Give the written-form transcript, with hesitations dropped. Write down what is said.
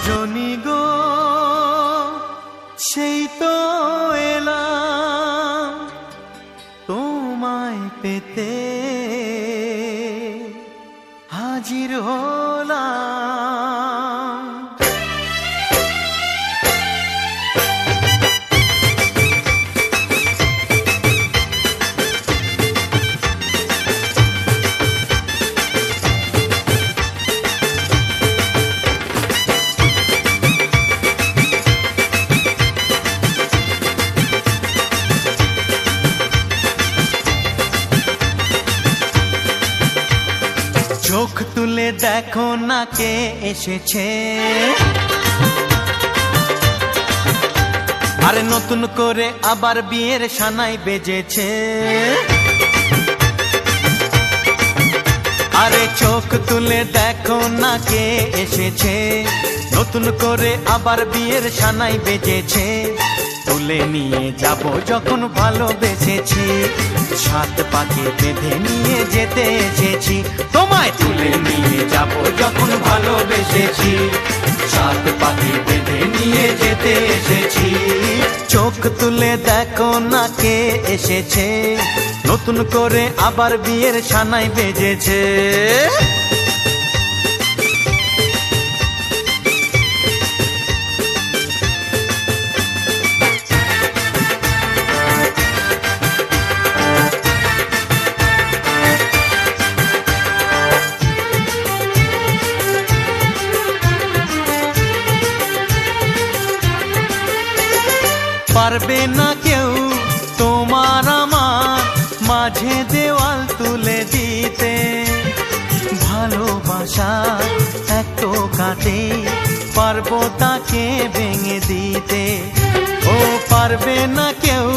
রজনী গো সেই তো এলাম তোমায় পেতে হাজির হলাম। চোখ তুলে দেখো না কে এসেছে, আরে নতুন করে আবার বিয়ের সানাই বেজেছে। আরে চোখ তুলে দেখো না কে এসেছে, নতুন করে আবার বিয়ের সানাই বেজেছে। তুলে নিয়ে যাব যখন ভালোবেসেছি, সাত পাকে বেঁধে নিয়ে যেতে এসেছি। তোমায় তুলে নিয়ে যাব যখন ভালোবেসেছি, সাত পাকে বেঁধে নিয়ে যেতে এসেছি। চোখ তুলে দেখো না কে এসেছে, নতুন করে আবার বিয়ের সানাই বেজেছে। পারবে না কেউ তোমার আমার মাঝে দেওয়াল তুলে দিতে, ভালোবাসা একটু কাটে পারবো তাকে ভেঙে দিতে। ও পারবে না কেউ